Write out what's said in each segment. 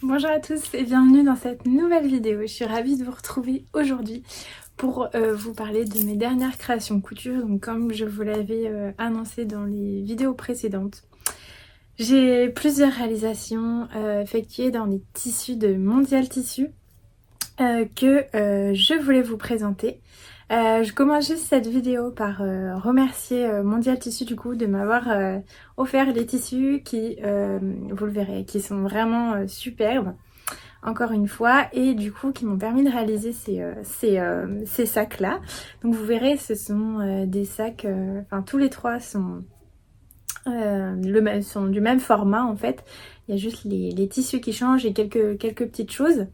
Bonjour à tous et bienvenue dans cette nouvelle vidéo. Je suis ravie de vous retrouver aujourd'hui pour vous parler de mes dernières créations couture. Donc comme je vous l'avais annoncé dans les vidéos précédentes, j'ai plusieurs réalisations effectuées dans les tissus de Mondial Tissu que je voulais vous présenter. Je commence juste cette vidéo par remercier Mondial Tissu du coup de m'avoir offert les tissus qui, vous le verrez, qui sont vraiment superbes, encore une fois, et du coup qui m'ont permis de réaliser ces sacs là. Donc vous verrez, ce sont des sacs, enfin tous les trois sont, sont du même format en fait. Il y a juste les tissus qui changent et quelques petites choses.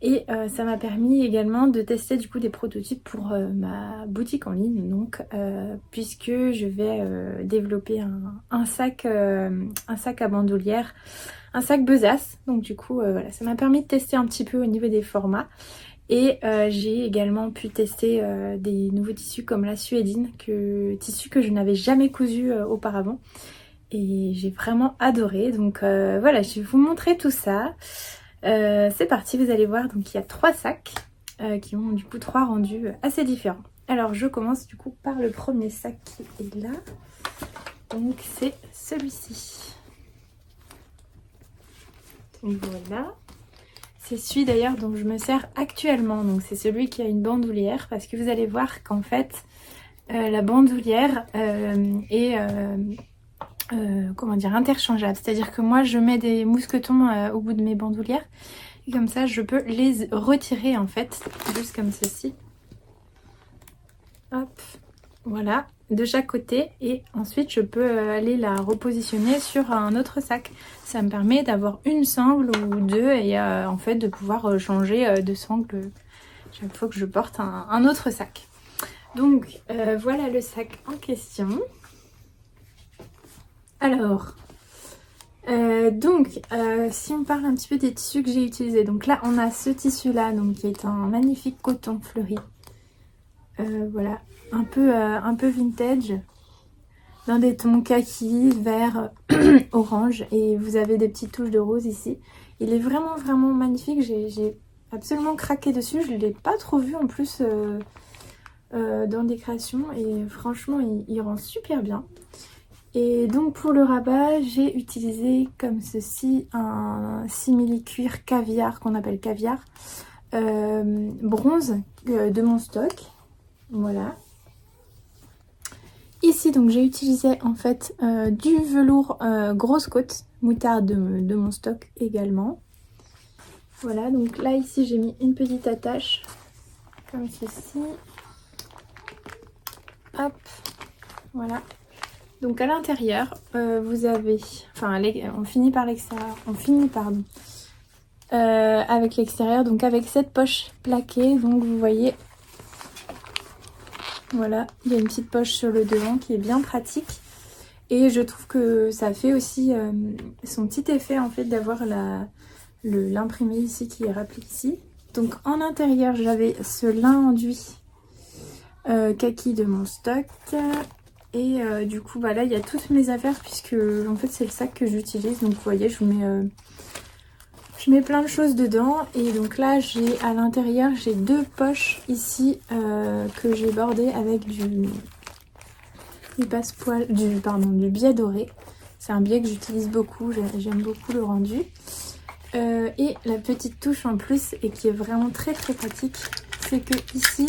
Et ça m'a permis également de tester du coup des prototypes pour ma boutique en ligne, donc puisque je vais développer un sac à bandoulière, un sac besace. Donc du coup voilà, ça m'a permis de tester un petit peu au niveau des formats. Et j'ai également pu tester des nouveaux tissus comme la suédine, tissu que je n'avais jamais cousu auparavant. Et j'ai vraiment adoré. Donc voilà, je vais vous montrer tout ça. C'est parti, vous allez voir, donc il y a 3 sacs qui ont du coup 3 rendus assez différents. Alors je commence du coup par le premier sac qui est là, donc c'est celui-ci. Donc voilà, c'est celui d'ailleurs dont je me sers actuellement, donc c'est celui qui a une bandoulière, parce que vous allez voir qu'en fait la bandoulière est comment dire, interchangeable, c'est à dire que moi je mets des mousquetons au bout de mes bandoulières et comme ça je peux les retirer en fait, juste comme ceci, hop, voilà, de chaque côté, et ensuite je peux aller la repositionner sur un autre sac. Ça me permet d'avoir une sangle ou deux et en fait de pouvoir changer de sangle chaque fois que je porte un autre sac. Donc voilà le sac en question. Alors, si on parle un petit peu des tissus que j'ai utilisés, donc là on a ce tissu là, donc qui est un magnifique coton fleuri, voilà, un peu vintage, dans des tons kaki, vert, orange, et vous avez des petites touches de rose ici. Il est vraiment magnifique, j'ai absolument craqué dessus, je ne l'ai pas trop vu en plus dans des créations, et franchement il rend super bien. Et donc pour le rabat, j'ai utilisé comme ceci un simili cuir caviar qu'on appelle caviar bronze de mon stock. Voilà. Ici donc j'ai utilisé en fait du velours grosse côte moutarde de mon stock également. Voilà, donc là ici j'ai mis une petite attache comme ceci. Hop, voilà. Donc à l'intérieur, vous avez, enfin on finit par l'extérieur, avec l'extérieur, donc avec cette poche plaquée, donc vous voyez, voilà, il y a une petite poche sur le devant qui est bien pratique. Et je trouve que ça fait aussi son petit effet en fait d'avoir l'imprimé ici qui est rappelé ici. Donc en intérieur j'avais ce lin enduit kaki de mon stock. Et du coup voilà, il y a toutes mes affaires puisque en fait c'est le sac que j'utilise. Donc vous voyez, je mets plein de choses dedans. Et donc là j'ai à l'intérieur, j'ai 2 poches ici que j'ai bordées avec du passepoil, du biais doré. C'est un biais que j'utilise beaucoup, j'aime beaucoup le rendu. Et la petite touche en plus, et qui est vraiment très pratique, c'est que ici,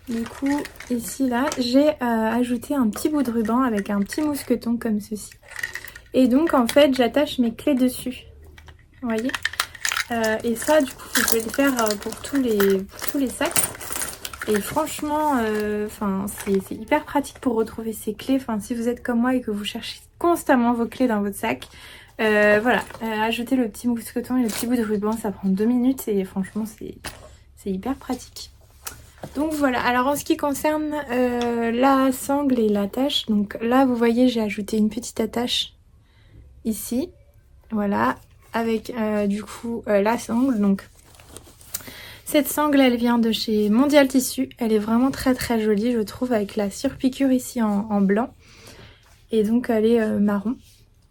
du coup, ici là, j'ai ajouté un petit bout de ruban avec un petit mousqueton comme ceci. Et donc en fait, j'attache mes clés dessus. Vous voyez, et ça, du coup, vous pouvez le faire pour tous les sacs. Et franchement, c'est hyper pratique pour retrouver ses clés. Enfin, si vous êtes comme moi et que vous cherchez constamment vos clés dans votre sac, voilà, ajouter le petit mousqueton et le petit bout de ruban, ça prend 2 minutes et franchement, c'est hyper pratique. Donc voilà, alors en ce qui concerne la sangle et l'attache, donc là vous voyez j'ai ajouté une petite attache ici, voilà, avec du coup la sangle. Donc cette sangle elle vient de chez Mondial Tissu, elle est vraiment très jolie je trouve, avec la surpiqûre ici en blanc, et donc elle est marron.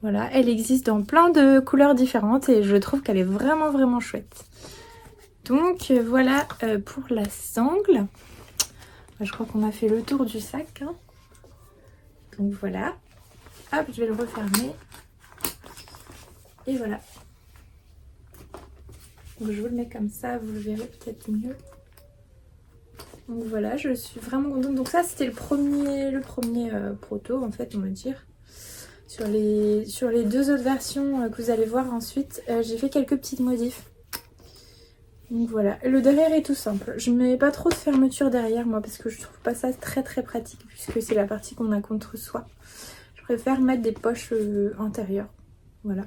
Voilà, elle existe dans plein de couleurs différentes et je trouve qu'elle est vraiment chouette. Donc voilà pour la sangle. Je crois qu'on a fait le tour du sac. Hein. Donc voilà. Hop, je vais le refermer. Et voilà. Donc je vous le mets comme ça, vous le verrez peut-être mieux. Donc voilà, je suis vraiment contente. Donc ça c'était le premier proto en fait, on va dire. Sur les deux autres versions que vous allez voir ensuite, j'ai fait quelques petites modifs. Donc voilà, le derrière est tout simple. Je mets pas trop de fermeture derrière moi parce que je trouve pas ça très pratique puisque c'est la partie qu'on a contre soi. Je préfère mettre des poches intérieures. Voilà.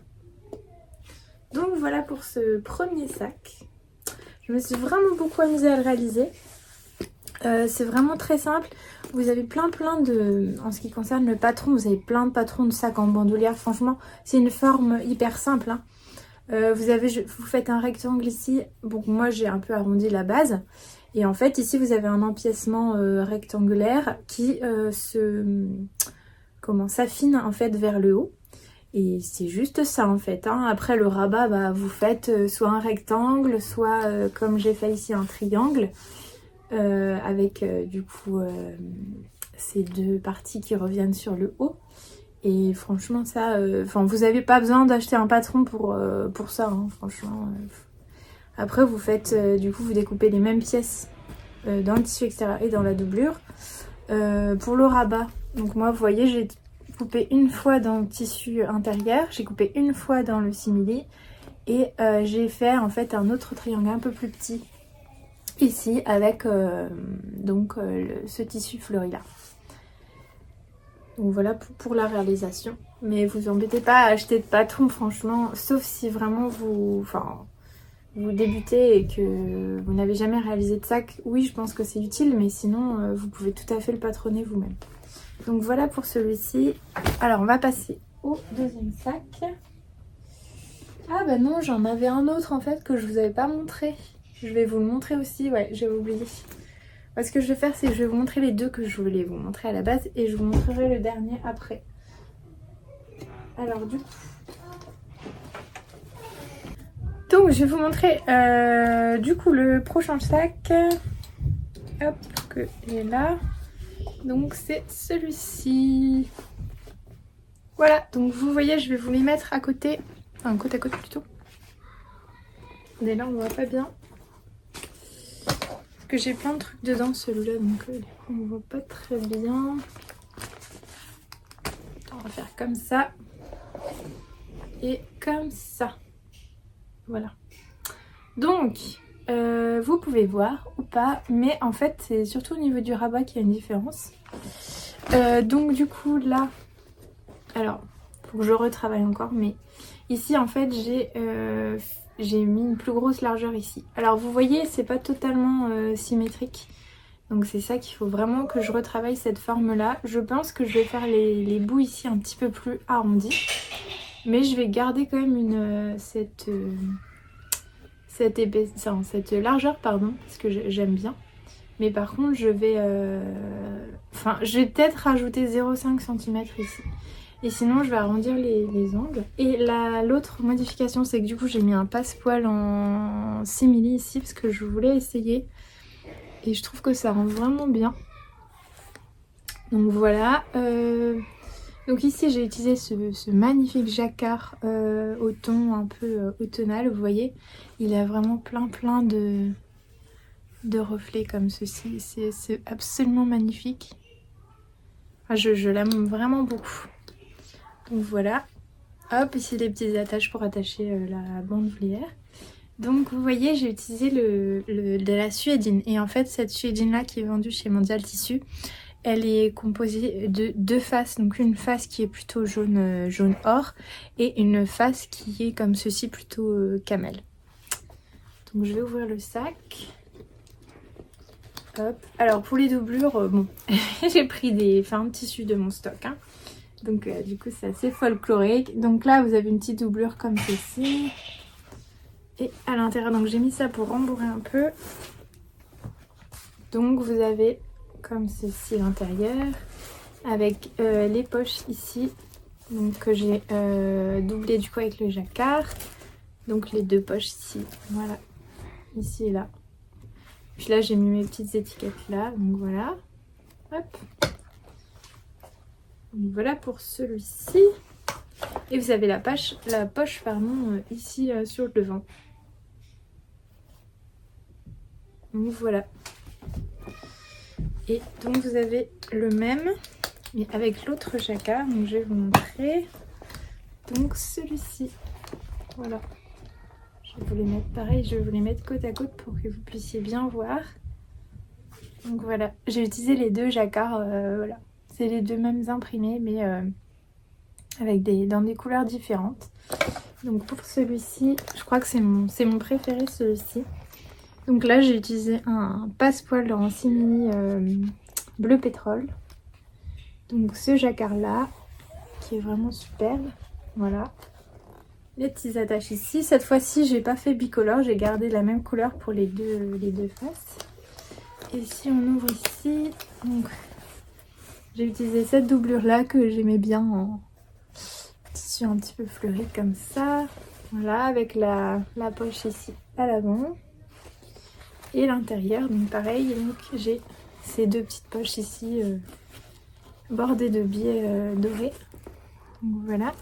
Donc voilà pour ce premier sac. Je me suis vraiment beaucoup amusée à le réaliser. C'est vraiment très simple. Vous avez plein de... En ce qui concerne le patron, vous avez plein de patrons de sacs en bandoulière. Franchement, c'est une forme hyper simple. Hein. Vous faites un rectangle ici. Bon, moi j'ai un peu arrondi la base. Et en fait, ici vous avez un empiècement rectangulaire qui s'affine en fait vers le haut. Et c'est juste ça en fait. Hein. Après le rabat, bah, vous faites soit un rectangle, soit comme j'ai fait ici un triangle. Avec du coup ces deux parties qui reviennent sur le haut. Et franchement ça, vous n'avez pas besoin d'acheter un patron pour ça, hein, franchement. Après vous faites, du coup vous découpez les mêmes pièces dans le tissu extérieur et dans la doublure. Pour le rabat, donc moi vous voyez j'ai coupé une fois dans le tissu intérieur, j'ai coupé une fois dans le simili et j'ai fait en fait un autre triangle un peu plus petit ici avec ce tissu fleuri là. Donc voilà pour la réalisation. Mais vous embêtez pas à acheter de patron franchement, sauf si vraiment vous débutez et que vous n'avez jamais réalisé de sac. Oui, je pense que c'est utile, mais sinon vous pouvez tout à fait le patronner vous-même. Donc voilà pour celui-ci. Alors on va passer au deuxième sac. Ah bah non, j'en avais un autre en fait que je vous avais pas montré. Je vais vous le montrer aussi, ouais, j'avais oublié. Ce que je vais faire, c'est que je vais vous montrer les deux que je voulais vous montrer à la base et je vous montrerai le dernier après. Alors du coup... Donc je vais vous montrer du coup le prochain sac. Hop, que il est là. Donc c'est celui-ci. Voilà, donc vous voyez, je vais vous les mettre à côté. Enfin, côte à côte plutôt. Mais là on voit pas bien. Que j'ai plein de trucs dedans celui-là donc on ne voit pas très bien. On va faire comme ça et comme ça. Voilà. Donc vous pouvez voir ou pas, mais en fait c'est surtout au niveau du rabat qu'il y a une différence. Donc du coup là, alors faut que je retravaille encore, mais ici en fait j'ai mis une plus grosse largeur ici. Alors vous voyez, c'est pas totalement symétrique. Donc c'est ça qu'il faut vraiment que je retravaille cette forme là. Je pense que je vais faire les bouts ici un petit peu plus arrondis. Mais je vais garder quand même cette largeur, pardon, parce que j'aime bien. Mais par contre je vais peut-être rajouter 0,5 cm ici. Et sinon je vais arrondir les angles. Et l'autre modification c'est que du coup j'ai mis un passepoil en simili ici parce que je voulais essayer. Et je trouve que ça rend vraiment bien. Donc voilà. Donc ici j'ai utilisé ce magnifique jacquard au ton un peu automnal. Vous voyez, il a vraiment plein de reflets comme ceci. C'est absolument magnifique. Enfin, je l'aime vraiment beaucoup. Donc voilà, hop, ici les petits attaches pour attacher la bandoulière. Donc vous voyez, j'ai utilisé de la suédine. Et en fait, cette suédine là qui est vendue chez Mondial Tissu, elle est composée de deux faces. Donc une face qui est plutôt jaune or et une face qui est comme ceci, plutôt camel. Donc je vais ouvrir le sac. Hop. Alors pour les doublures, bon, j'ai pris un tissu de mon stock. Hein. Donc du coup c'est assez folklorique. Donc là vous avez une petite doublure comme ceci. Et à l'intérieur, donc j'ai mis ça pour rembourrer un peu. Donc vous avez comme ceci l'intérieur. Avec les poches ici. donc que j'ai doublé du coup avec le jacquard. Donc les deux poches ici, voilà, ici et là. Puis là j'ai mis mes petites étiquettes là, donc voilà. Hop. Donc voilà pour celui-ci. Et vous avez la poche pardon, ici sur le devant. Donc voilà. Et donc vous avez le même, mais avec l'autre jacquard. Donc je vais vous montrer. Donc celui-ci. Voilà. Je vais vous les mettre pareil, je vais vous les mettre côte à côte pour que vous puissiez bien voir. Donc voilà, j'ai utilisé les deux jacquards, voilà. C'est les deux mêmes imprimés, mais avec dans des couleurs différentes. Donc pour celui-ci, je crois que c'est mon préféré celui-ci. Donc là j'ai utilisé un passepoil en simili bleu pétrole. Donc ce jacquard là, qui est vraiment superbe, voilà. Les petites attaches ici. Cette fois-ci, j'ai pas fait bicolore, j'ai gardé la même couleur pour les deux faces. Et si on ouvre ici, donc j'ai utilisé cette doublure là que j'aimais bien en tissu un petit peu fleuri comme ça. Voilà, avec la poche ici à l'avant. Et l'intérieur, donc pareil, donc j'ai ces deux petites poches ici bordées de biais dorés. Donc voilà.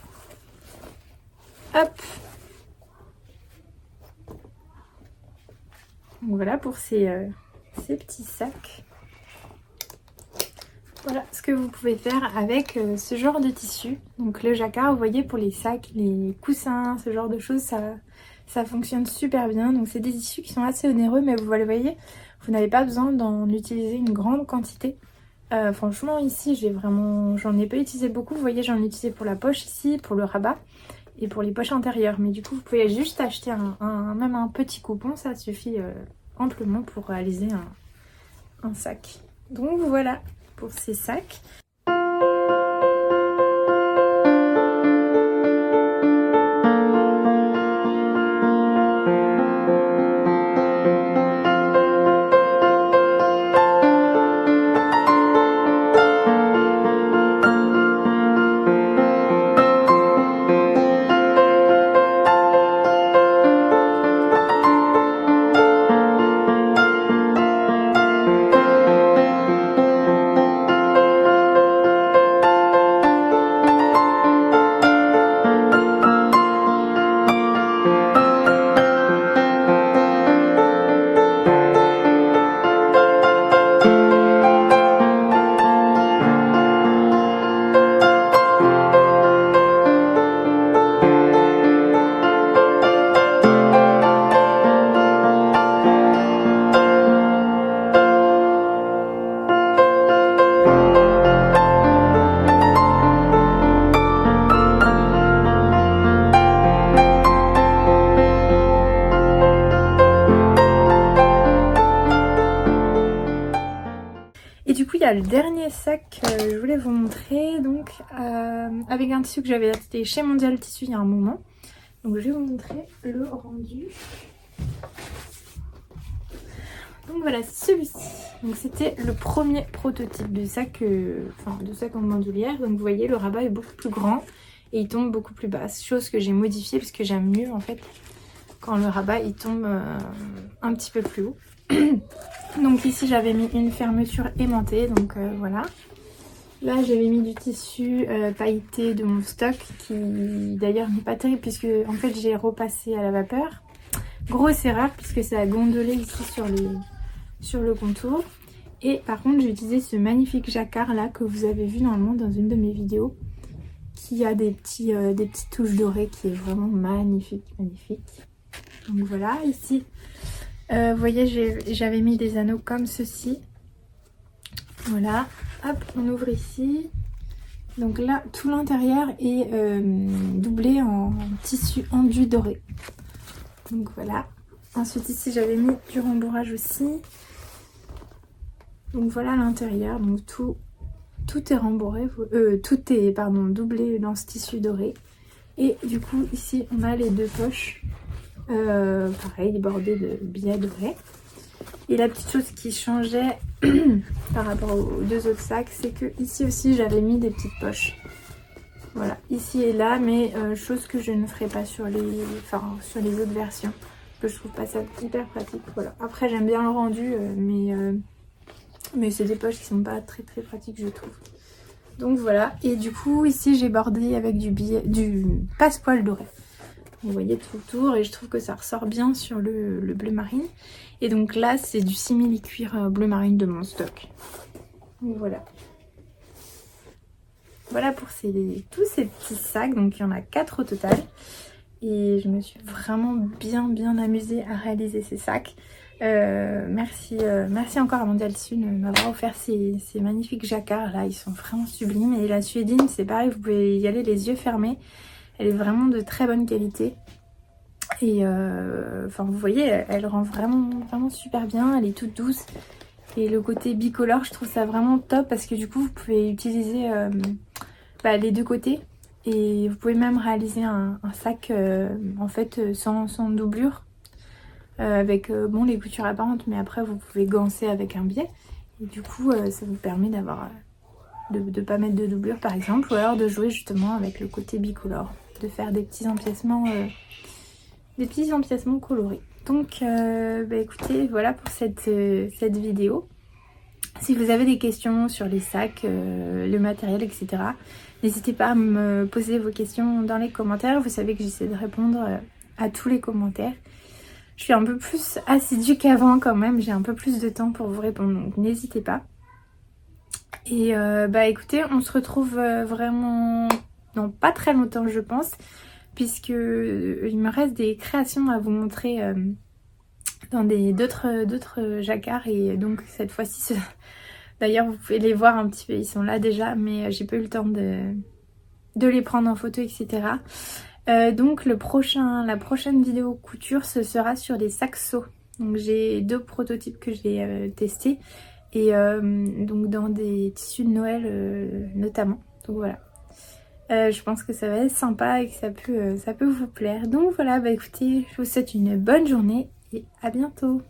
Hop. Donc voilà pour ces petits sacs. Voilà ce que vous pouvez faire avec ce genre de tissu. Donc le jacquard, vous voyez, pour les sacs, les coussins, ce genre de choses, ça fonctionne super bien. Donc c'est des tissus qui sont assez onéreux, mais vous voyez, vous n'avez pas besoin d'en utiliser une grande quantité. Franchement ici j'en ai pas utilisé beaucoup. Vous voyez, j'en ai utilisé pour la poche ici, pour le rabat et pour les poches intérieures. Mais du coup vous pouvez juste acheter même un petit coupon, ça suffit amplement pour réaliser un sac. Donc voilà pour ces sacs. Le dernier sac que je voulais vous montrer, donc avec un tissu que j'avais acheté chez Mondial Tissu il y a un moment. Donc je vais vous montrer le rendu. Donc voilà, celui-ci. Donc c'était le premier prototype de sac, de sac en bandoulière. Donc vous voyez, le rabat est beaucoup plus grand et il tombe beaucoup plus bas. Chose que j'ai modifiée parce que j'aime mieux en fait quand le rabat il tombe un petit peu plus haut. Donc ici j'avais mis une fermeture aimantée, donc voilà. Là j'avais mis du tissu pailleté de mon stock qui d'ailleurs n'est pas terrible puisque en fait j'ai repassé à la vapeur. Grosse erreur puisque ça a gondolé ici sur le contour. Et par contre j'ai utilisé ce magnifique jacquard là que vous avez vu normalement dans une de mes vidéos, qui a des petites touches dorées, qui est vraiment magnifique, magnifique. Donc voilà, ici vous voyez, j'avais mis des anneaux comme ceci. Voilà, hop, on ouvre ici. Donc là, tout l'intérieur est doublé en tissu enduit doré. Donc voilà. Ensuite ici, j'avais mis du rembourrage aussi. Donc voilà l'intérieur. Donc tout est rembourré, tout est doublé dans ce tissu doré. Et du coup, ici, on a les deux poches. Pareil, bordé de billets dorés. Et la petite chose qui changeait par rapport aux deux autres sacs, c'est que ici aussi j'avais mis des petites poches. Voilà, ici et là, mais chose que je ne ferai pas sur les autres versions. Que je trouve pas ça hyper pratique. Voilà. Après j'aime bien le rendu, mais c'est des poches qui sont pas très pratiques je trouve. Donc voilà, et du coup ici j'ai bordé avec du passepoil doré. Vous voyez tout le tour et je trouve que ça ressort bien sur le bleu marine. Et donc là c'est du simili cuir bleu marine de mon stock. Donc voilà. Voilà pour tous ces petits sacs, donc il y en a 4 au total. Et je me suis vraiment bien amusée à réaliser ces sacs. Merci encore à Mondial Sud de m'avoir offert ces magnifiques jacquards là, ils sont vraiment sublimes. Et la suédine c'est pareil, vous pouvez y aller les yeux fermés. Elle est vraiment de très bonne qualité. Et enfin vous voyez, elle rend vraiment super bien, elle est toute douce. Et le côté bicolore, je trouve ça vraiment top parce que du coup vous pouvez utiliser les deux côtés. Et vous pouvez même réaliser un sac en fait sans doublure. Avec bon les coutures apparentes, mais après vous pouvez ganser avec un biais. Et du coup ça vous permet d'avoir de pas mettre de doublure par exemple. Ou alors de jouer justement avec le côté bicolore. De faire des petits empiècements colorés. Donc écoutez, voilà pour cette vidéo. Si vous avez des questions sur les sacs, le matériel, etc. n'hésitez pas à me poser vos questions dans les commentaires. Vous savez que j'essaie de répondre à tous les commentaires. Je suis un peu plus assidue qu'avant quand même. J'ai un peu plus de temps pour vous répondre, donc n'hésitez pas. Et écoutez, on se retrouve vraiment dans pas très longtemps je pense. Puisque il me reste des créations à vous montrer dans d'autres jacquards. Et donc cette fois-ci... D'ailleurs vous pouvez les voir un petit peu, ils sont là déjà, mais j'ai pas eu le temps de les prendre en photo, etc. Donc la prochaine vidéo couture, ce sera sur les saxos. Donc j'ai 2 prototypes que j'ai testés. Et donc dans des tissus de Noël notamment. Donc voilà. Je pense que ça va être sympa et que ça peut vous plaire. Donc voilà, écoutez, je vous souhaite une bonne journée et à bientôt.